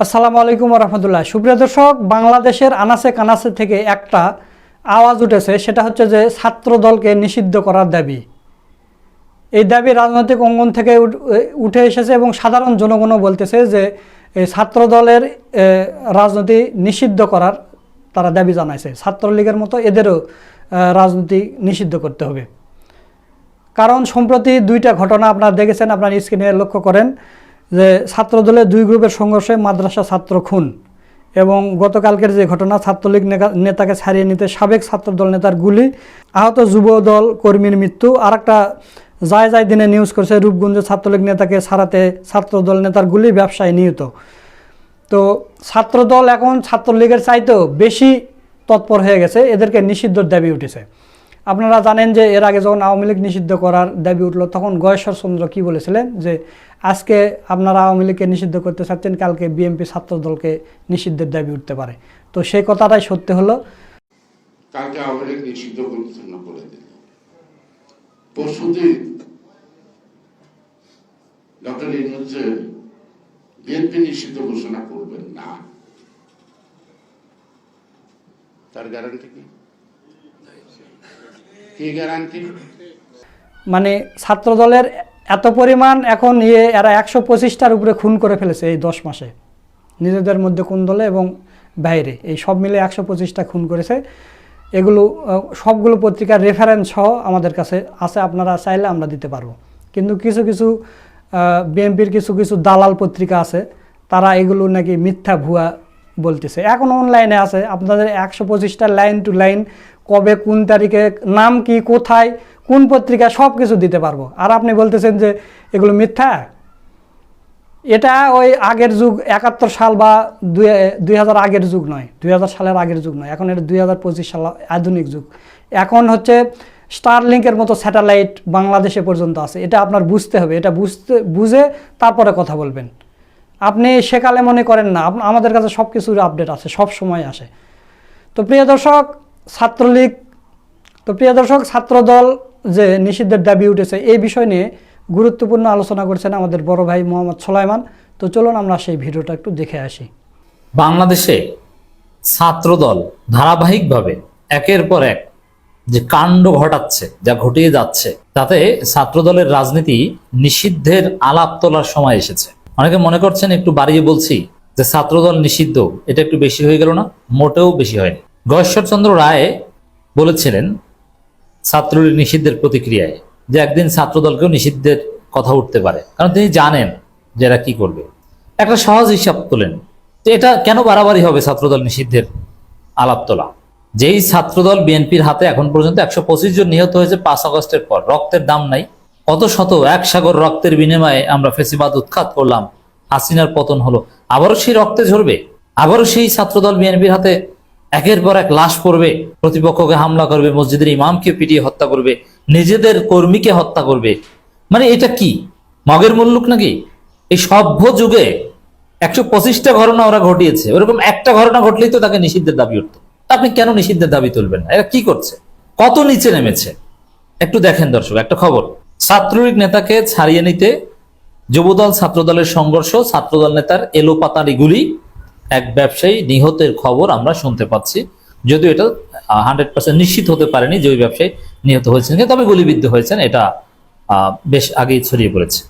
আসসালামু আলাইকুম রহমতুল্লাহ। সুপ্রিয় দর্শক, বাংলাদেশের আনাচে কানাচে থেকে একটা আওয়াজ উঠেছে, সেটা হচ্ছে যে ছাত্র দলকে নিষিদ্ধ করার দাবি। এই দাবি রাজনৈতিক অঙ্গন থেকে উঠে এসেছে এবং সাধারণ জনগণও বলতেছে যে এই ছাত্র দলের রাজনীতি নিষিদ্ধ করার তারা দাবি জানাইছে। ছাত্রলীগের মতো এদেরও রাজনীতি নিষিদ্ধ করতে হবে। কারণ সম্প্রতি দুইটা ঘটনা আপনারা দেখেছেন, আপনার স্ক্রিনে লক্ষ্য করেন যে ছাত্রদলের দুই গ্রুপের সংঘর্ষে মাদ্রাসা ছাত্র খুন, এবং গতকালকের যে ঘটনা ছাত্রলীগ নেতাকে ছাড়িয়ে নিতে সাবেক ছাত্রদল নেতার গুলি, আহত যুবদল কর্মীর মৃত্যু। আর একটা যায় দিনে নিউজ করছে রূপগঞ্জে ছাত্রলীগ নেতাকে ছাড়াতে ছাত্রদল নেতার গুলি, ব্যবসায় নিহত। তো ছাত্রদল এখন ছাত্রলীগের চাইতেও বেশি তৎপর হয়ে গেছে, এদেরকে নিষিদ্ধর দাবি উঠেছে। আপনারা জানেন যে এর আগে যখন আওয়ামী লীগ নিষিদ্ধ করার দাবি উঠল, তখন গয়েশ্বর চন্দ্র কী বলেছিলেন যে আজকে আপনারা আওয়ামী লীগকে নিষিদ্ধ করতে চাচ্ছেন, কালকে বিএনপি ছাত্রদলকে নিষিদ্ধের দাবি উঠতে পারে। তো সেই কথাটাই সত্যি হলো। কালকে আওয়ামী লীগ নিষিদ্ধ ঘোষণা করে দিল, পরশুদিন ডক্টর ইউনূস বিএনপি নিষিদ্ধ ঘোষণা করবেন না, তার গ্যারান্টি কি? কি গ্যারান্টি? মানে ছাত্রদলের এত পরিমাণ এখন এরা 125টার উপরে খুন করে ফেলেছে এই 10 মাসে, নিজেদের মধ্যে কোন দলে এবং বাইরে এই সব মিলে 125টা খুন করেছে। এগুলো সবগুলো পত্রিকার রেফারেন্স সহ আমাদের কাছে আছে, আপনারা চাইলে আমরা দিতে পারবো। কিন্তু কিছু কিছু বিএনপির কিছু কিছু দালাল পত্রিকা আছে, তারা এগুলো নাকি মিথ্যা ভুয়া বলতেছে। এখন অনলাইনে আছে, আপনাদের 125টা লাইন টু লাইন, কবে কোন তারিখে, নাম কি, কোথায়, কোন পত্রিকা, সব কিছু দিতে পারবো। আর আপনি বলতেছেন যে এগুলো মিথ্যা। এটা ওই আগের যুগ 71 সাল বা 2000 আগের যুগ নয়, 2000 সালের আগের যুগ নয়, এখন এটা 2025 সাল আধুনিক যুগ। এখন হচ্ছে স্টারলিংকের মতো স্যাটেলাইট বাংলাদেশে পর্যন্ত আছে, এটা আপনার বুঝতে হবে। এটা বুঝে তারপরে কথা বলবেন। আপনি সেকালে মনে করেন না, আমাদের কাছে সব কিছুর আপডেট আছে, সব সময় আসে। তো প্রিয় দর্শক, ছাত্রদল যে নিষিদ্ধের দাবি উঠেছে, এই বিষয় নিয়ে গুরুত্বপূর্ণ আলোচনা করছেন আমাদের বড় ভাই মোহাম্মদ সোলাইমান। তো চলুন আমরা সেই ভিডিওটা একটু দেখে আসি। বাংলাদেশে ছাত্রদল ধারাবাহিকভাবে একের পর এক যে কাণ্ড ঘটাচ্ছে, যা ঘটিয়ে যাচ্ছে, তাতে ছাত্রদলের রাজনীতি নিষিদ্ধের আলাপ তোলার সময় এসেছে। অনেকে মনে করছেন একটু বাড়িয়ে বলছি যে ছাত্রদল নিষিদ্ধ, এটা একটু বেশি হয়ে গেল না? মোটেও বেশি হয়নি। গয়েশ্বরচন্দ্র রায় বলেছিলেন ছাত্রলীগ নিষিদ্ধের প্রতিক্রিয়ায় যে একদিন ছাত্রদলকেও নিষিদ্ধের কথা উঠতে পারে, কারণ তিনি জানেন যে এরা কি করবে। একটা সহজ হিসাব তোলেন যে এটা কেন বাড়াবাড়ি হবে ছাত্রদল নিষিদ্ধের আলাপ তোলা। যেই ছাত্রদল বিএনপির হাতে এখন পর্যন্ত 125 জন নিহত হয়েছে 5 আগস্টের পর, রক্তের দাম নাই, কত শত এক সাগর রক্তের বিনিময়ে আমরা ফেসিবাদ উৎখাত করলাম, হাসিনার পতন হলো, আবারও সেই রক্তে ঝরবে, আবারও সেই ছাত্রদল বিএনপির হাতে একের পর এক লাশ পড়বে, প্রতিপক্ষকে হামলা করবে, মসজিদের ইমামকে পিটিয়ে হত্যা করবে, নিজেদের কর্মীকে হত্যা করবে। মানে এটা কি মগের মুল্লুক নাকি? এই সভ্য যুগে 125টা ঘটনা ওরা ঘটিয়েছে, ওরকম একটা ঘটনা ঘটলেই তো তাকে নিষিদ্ধের দাবি উঠত। আপনি কেন নিষিদ্ধের দাবি তুলবেন না? এরা কি করছে, কত নিচে নেমেছে একটু দেখেন দর্শক। একটা খবর, ছাত্রলীগ নেতাকে ছাড়িয়ে নিতে যুবদল ছাত্রদলের সংঘর্ষ, ছাত্রদল নেতার এলোপাতাড়ি গুলি, এক ব্যবসায়ী নিহতের খবর আমরা শুনতে পাচ্ছি। যদিও এটা 100% নিশ্চিত হতে পারেনি যে ওই ব্যবসায়ী নিহত হয়েছেন, তবে গুলিবিদ্ধ হয়েছেন, এটা বেশ আগেই ছড়িয়ে পড়েছে।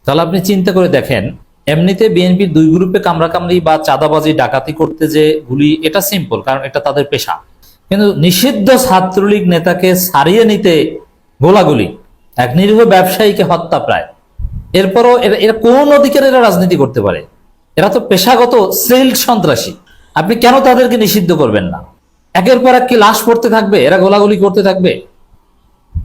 তাহলে আপনি চিন্তা করে দেখেন, এমনিতে বিএনপির দুই গ্রুপে কামড়াকামড়ি বা চাঁদাবাজি ডাকাতি করতে যে গুলি, এটা সিম্পল, কারণ এটা তাদের পেশা। কিন্তু নিষিদ্ধ ছাত্রলীগ নেতাকে ছাড়িয়ে নিতে গোলাগুলি, এক নিরীহ ব্যবসায়ীকে হত্যা প্রায়, এরপরও এরা কোন অধিকারে এরা রাজনীতি করতে পারে? এরা তো পেশাগত সিল্ক সন্ত্রাসী। আপনি কেন তাদেরকে নিষিদ্ধ করবেন না? একের পর এক কি লাশ পড়তে থাকবে, এরা গোলাগুলি করতে থাকবে,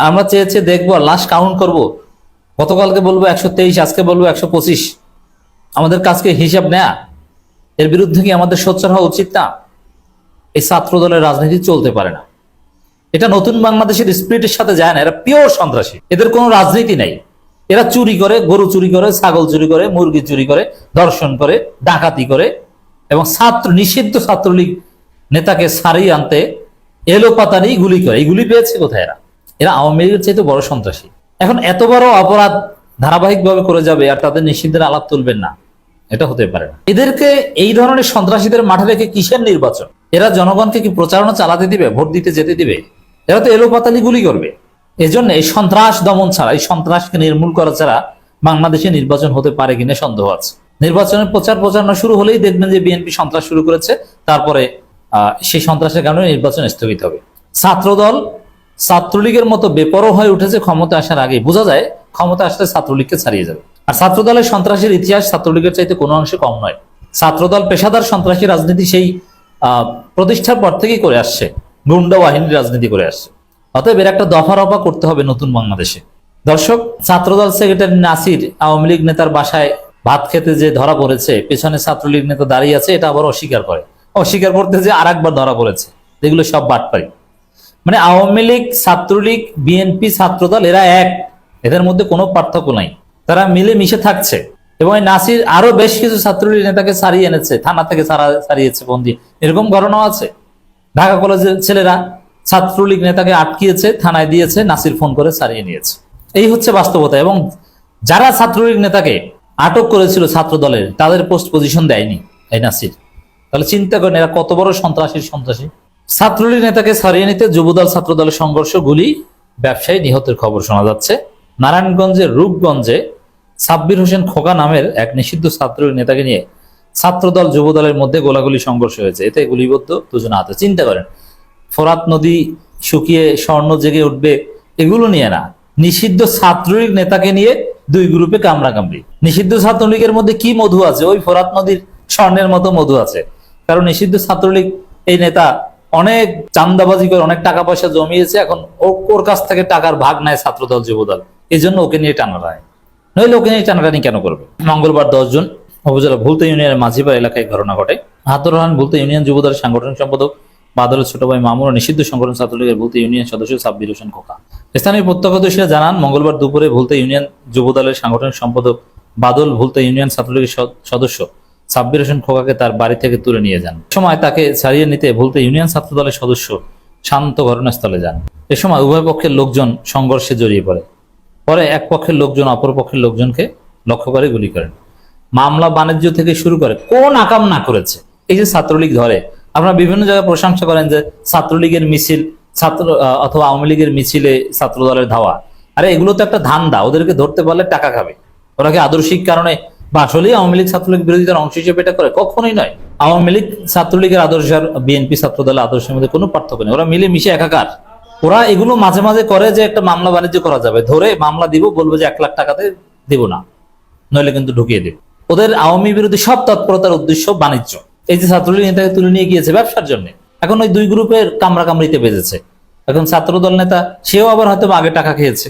আমরা চেয়েছে দেখবো, লাশ কাউন্ট করব। গতকালকে বলবো 123, আজকে বলবো 125, আমাদের কাজকে হিসাব নেয়া, এর বিরুদ্ধে কি আমাদের সোচ্চার হওয়া উচিত না? এই ছাত্র দলের রাজনীতি চলতে পারে না, এটা নতুন বাংলাদেশের স্পিরিটের সাথে যায় না। এরা পিওর সন্ত্রাসী, এদের কোনো রাজনীতি নাই। এরা চুরি করে, গরু চুরি করে, ছাগল চুরি করে, মুরগি চুরি করে, ধর্ষণ করে, ডাকাতি করে, এবং নিষিদ্ধ ছাত্রলীগ নেতাকে ছাড়িয়ে আনতে এলোপাতাড়ি গুলি করে। এই গুলি পেয়েছে কোথায়? এরা আওয়ামী লীগের চাইতে বড় সন্ত্রাসী। এখন এত বড় অপরাধ ধারাবাহিকভাবে করে যাবে আর তাদের নিষিদ্ধের আলাপ তুলবেন না, এটা হতে পারে না। এদেরকে এই ধরনের সন্ত্রাসীদের মাঠে রেখে কিসের নির্বাচন? এরা জনগণকে কি প্রচারণা চালাতে দিবে, ভোট দিতে যেতে দিবে? এরা তো এলোপাতালি গুলি করবে। এজন্য এই সন্ত্রাস দমন ছাড়া, এই সন্ত্রাসকে নির্মূল করা ছাড়া বাংলাদেশে নির্বাচন হতে পারে কিনা সন্দেহ আছে। নির্বাচনের প্রচারণা শুরু হলেই দেখবেন যে বিএনপি সন্ত্রাস শুরু করেছে, তারপরে সেই সন্ত্রাসের কারণে নির্বাচন স্থগিত হবে। ছাত্রদল ছাত্রলীগের মতো বেপরোয়া হয়ে উঠেছে ক্ষমতা আসার আগে, বোঝা যায় ক্ষমতা আসলে ছাত্রলীগকে ছাড়িয়ে যাবে। আর ছাত্রদলের সন্ত্রাসের ইতিহাস ছাত্রলীগের চাইতে কোনো অংশে কম নয়। ছাত্রদল পেশাদার সন্ত্রাসী রাজনীতি সেই প্রতিষ্ঠার পর থেকেই করে আসছে, গুন্ডা বাহিনীর রাজনীতি করে আসছে। অতএব এর একটা দফা রফা করতে হবে নতুন বাংলাদেশে। দর্শক, ছাত্রদল সেক্রেটারি নাসির আওয়ামী লীগ নেতার বাসায় ভাত খেতে যে ধরা পড়েছে, পেছনে ছাত্রলীগ নেতা দাঁড়িয়ে আছে, এটা আবার অস্বীকার করতে যে আরেকবার ধরা পড়েছে। এগুলো সব বাটপারি। মানে আওয়ামী লীগ, ছাত্রলীগ, বিএনপি, ছাত্রদল এরা এক, এদের মধ্যে কোনো পার্থক্য নাই। তারা মিলে মিশে থাকছে। এবং নাসির আরো বেশ কিছু ছাত্রলীগ নেতাকে ছাড়িয়ে এনেছে, থানা থেকে ছাড়িয়েছে বন্দি, এরকম ঘটনাও আছে। ঢাকা কলেজের ছেলেরা ছাত্রলীগ নেতাকে আটকিয়েছে, থানায় দিয়েছে, নাসির ফোন করে ছাড়িয়ে নিয়েছে। এই হচ্ছে বাস্তবতা। এবং যারা ছাত্রলীগ নেতাকে আটক করেছিল ছাত্র দলের, তাদের পোস্ট পজিশন দেয়নি এই নাসির। তাহলে চিন্তা করেন এরা কত বড় সন্ত্রাসী। ছাত্রলীগ নেতাকে ছাড়িয়ে নিতে যুবদল ছাত্র দলের সংঘর্ষ, গুলি, ব্যবসায়ী নিহতের খবর শোনা যাচ্ছে। নারায়ণগঞ্জের রূপগঞ্জে সাব্বির হোসেন খোকা নামের এক নিষিদ্ধ ছাত্রলীগ নেতাকে নিয়ে ছাত্রদল যুবদলের মধ্যে গোলাগুলি সংঘর্ষ হয়েছে, এতে গুলিবদ্ধ 2 জন আহত। চিন্তা করেন, ফোরাত নদী শুকিয়ে স্বর্ণ জেগে উঠবে এগুলো নিয়ে না, নিষিদ্ধ ছাত্রলীগ নেতাকে নিয়ে 2 গ্রুপে কামড়াকামড়ি। নিষিদ্ধ ছাত্রলীগের মধ্যে কি মধু আছে? ওই ফোরাত নদীর স্বর্ণের মতো মধু আছে। কারণ নিষিদ্ধ ছাত্রলীগ এই নেতা অনেক চান্দাবাজি করে অনেক টাকা পয়সা জমিয়েছে, এখন ওর কাছ থেকে টাকার ভাগ নেয় ছাত্রদল যুবদল, এই জন্য ওকে নিয়ে টানাটানি। নইলে ওকে নিয়ে টানাটানি কেন করবে? মঙ্গলবার 10 জুন উপজেলা ভুলতা ইউনিয়নের মাঝিপাড়া এলাকায় ঘটনা ঘটে। আহাতুর রহমান ভুলতা ইউনিয়ন যুবদলের সাংগঠনিক সম্পাদক, বাদলের ছোট ভাই মামুন ও নিষিদ্ধ সংগঠন ছাত্রলীগের ভুলতা ইউনিয়ন সদস্য সাব্বির হোসেন খোকা। স্থানীয় প্রত্যক্ষদর্শীরা জানান, মঙ্গলবার দুপুরে ভুলতা ইউনিয়ন যুবদলের সাংগঠনিক সম্পাদক বাদল ভুলতা ইউনিয়ন ছাত্রলীগের সদস্য সাব্বির হোসেন খোকাকে তার বাড়ি থেকে তুলে নিয়ে যান। সময় তাকে ছাড়িয়ে নিতে ভুলতা ইউনিয়ন ছাত্র দলের সদস্য শান্ত ঘটনাস্থলে যান। এ সময় উভয় পক্ষের লোকজন সংঘর্ষে জড়িয়ে পড়ে। পরে এক পক্ষের লোকজন অপর পক্ষের লোকজনকে লক্ষ্য করে গুলি করেন। মামলা বাণিজ্য থেকে শুরু করে কোন আকাম না করেছে এই যে ছাত্রলীগ ধরে। আপনারা বিভিন্ন জায়গায় প্রশংসা করেন যে ছাত্রলীগের মিছিল, অথবা আওয়ামী লীগের মিছিলে ছাত্র দলের ধাওয়া। আরে এগুলো তো একটা ধান্দা, ওদেরকে ধরতে পারলে টাকা খাবে। ওরা কি আদর্শিক কারণে বা আসলেই আওয়ামী লীগ ছাত্রলীগ বিরোধিতার অংশ হিসেবে এটা করে? কখনোই নয়। আওয়ামী লীগ ছাত্রলীগের আদর্শ আর বিএনপি ছাত্র দলের আদর্শের মধ্যে কোনো পার্থক্য নেই। ওরা মিলে মিশে একাকার। ওরা এগুলো মাঝে মাঝে করে যে একটা মামলা বাণিজ্য করা যাবে, ধরে মামলা দিব, বলবো যে 1 লাখ টাকাতে দিব না, নইলে কিন্তু ঢুকিয়ে দেব। ওদের আওয়ামী বিরোধী সব তৎপরতার উদ্দেশ্য বাণিজ্য। এই যে ছাত্রলীগ নেতাকে তুলে নিয়ে গিয়েছে ব্যবসার জন্য, এখন ওই 2 গ্রুপের কামড়াকামড়িতে বেজেছে। এখন ছাত্রদল নেতা সেও আবার হয়তো আগে টাকা খেয়েছে।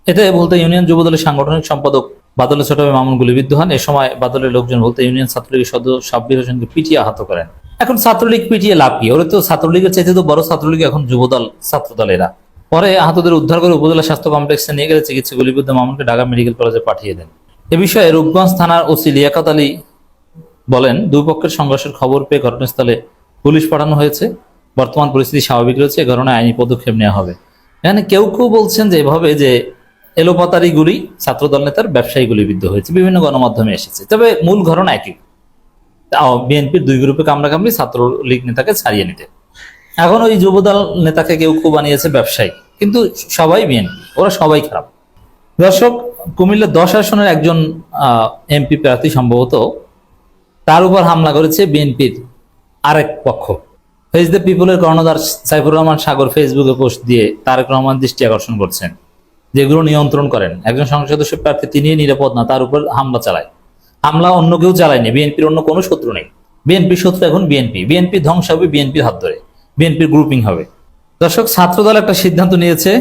এতে বলতে ইউনিয়ন যুবদলের সাংগঠনিক সম্পাদক বাদলের ছোট ভাই মামুন গুলিবিদ্ধ হন। এ সময় বাদলের লোকজন বলতে ইউনিয়ন ছাত্রলীগের সদস্য সাব্বির হোসেনকে পিটিয়ে আহত করেন। এখন ছাত্রলীগ পিটিয়ে লাভ কি? ওরা তো ছাত্রলীগের চাইতে তো বড় ছাত্রলীগ এখন যুবদল ছাত্রদলেরা। পরে আহতদের উদ্ধার করে উপজেলা স্বাস্থ্য কমপ্লেক্সে নিয়ে গেলে চিকিৎসা, গুলিবিদ্ধ মামুনকে ঢাকা মেডিকেল কলেজে পাঠিয়ে দেন। এ বিষয়ে রূপগঞ্জ থানার ওসি লিয়াকত আলী বলেন, 2 পক্ষের সংঘর্ষের খবর পেয়ে ঘটনাস্থলে পুলিশ পাঠানো হয়েছে। বর্তমান পরিস্থিতি স্বাভাবিক রয়েছে, এ কারণে আইনি পদক্ষেপ নেওয়া হবে। এখানে কেউ কেউ বলছেন যে এভাবে যে এলোপাতারি গুলি ছাত্রদল নেতার ব্যবসায়ী গুলিবিদ্ধ হয়েছে, বিভিন্ন গণমাধ্যমে এসেছে। তবে মূল ঘটনা একই, বিএনপির 2 গ্রুপে কামড়াকামড়ি, ছাত্রলীগ নেতাকে ছাড়িয়ে নিতে। এখন ওই যুবদল নেতাকে কেউ কেউ বানিয়েছে ব্যবসায়ী, কিন্তু সবাই বিএনপি, ওরা সবাই খারাপ। দর্শক, কুমিল্লা 10 আসনের একজন এমপি প্রার্থী সম্ভবত, তার উপর হামলা করেছে বিএনপির আরেক পক্ষ। ফেস দ্য পিপলের কর্ণধার সাইফুর রহমান সাগর ফেসবুকে পোস্ট দিয়ে তারেক রহমান দৃষ্টি আকর্ষণ করছেন, যেগুলো নিয়ন্ত্রণ করেন একজন সংসদ সদস্য প্রার্থী, তিনি নিরাপদ না, তার উপর হামলা চালায়। হামলা অন্য কেউ চালায়নি, বিএনপির অন্য কোনো শত্রু নেই। বিএনপির শত্রু এখন বিএনপি ধ্বংস হবে বিএনপির হাত ধরে, বিএনপির গ্রুপিং হবে। দর্শক, ছাত্রদল একটা সিদ্ধান্ত নিয়েছে।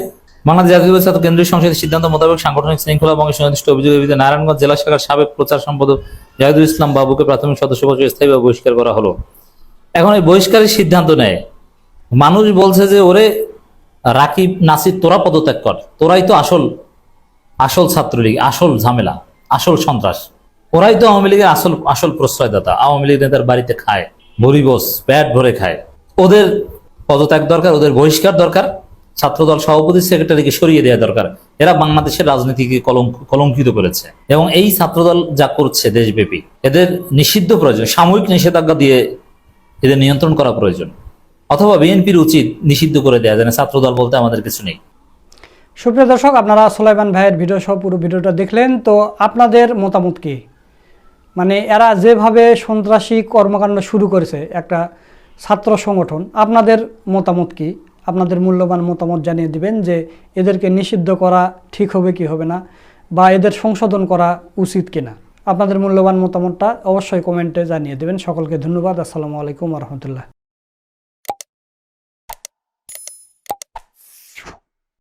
বাংলাদেশ জাতীয় ছাত্র কেন্দ্রীয় সংসদের সিদ্ধান্ত মোতাবেক সাংগঠনিক শৃঙ্খলা এবং সুনির্দিষ্ট অভিযোগের ভিত্তিতে নারায়ণগঞ্জ জেলা শাখার সাবেক প্রচার সম্পাদক জাহিদুল ইসলাম বাবুকে প্রাথমিক সদস্য পদে স্থায়ীভাবে বহিষ্কার করা হলো। এখন এই বহিষ্কারের সিদ্ধান্ত নেয়, মানুষ বলছে যে ওরে রাকিব, নাসির, তোরা পদত্যাগ কর, তোরাই তো আসল ছাত্রলীগ, আসল ঝামেলা, আসল সন্ত্রাস। ওরাই তো আওয়ামী লীগের আসল প্রশ্রয়দাতা। আওয়ামী লীগ নেতার বাড়িতে খায়, ভরি বস পেট ভরে খায়। ওদের পদত্যাগ দরকার, ওদের বহিষ্কার দরকার। ছাত্রদল সভাপতি সেক্রেটারিকে সরিয়ে দেওয়া দরকার। এরা বাংলাদেশের রাজনীতিকে কলঙ্কিত করেছে এবং এই ছাত্রদল যা করছে দেশব্যাপী, এদের নিষিদ্ধ প্রয়োজন, সাময়িক নিষেধাজ্ঞা দিয়ে এদের নিয়ন্ত্রণ করা প্রয়োজন, অথবা বিএনপির উচিত নিষিদ্ধ করে দেওয়া যেন ছাত্রদল বলতে আমাদের কিছু নেই। সুপ্রিয় দর্শক, আপনারা সুলাইমান ভাইয়ের ভিডিও সহ পুরো ভিডিওটা দেখলেন, তো আপনাদের মতামত কি? মানে এরা যেভাবে সন্ত্রাসী কর্মকাণ্ড শুরু করেছে একটা ছাত্র সংগঠন, আপনাদের মতামত কি? আপনাদের মূল্যবান মতামত জানিয়ে দিবেন যে এদেরকে নিষিদ্ধ করা ঠিক হবে কি হবে না, বা এদের সংশোধন করা উচিত কিনা। আপনাদের মূল্যবান মতামতটা অবশ্যই কমেন্টে জানিয়ে দেবেন। সকলকে ধন্যবাদ। আসসালামু আলাইকুম ওয়া রাহমাতুল্লাহ।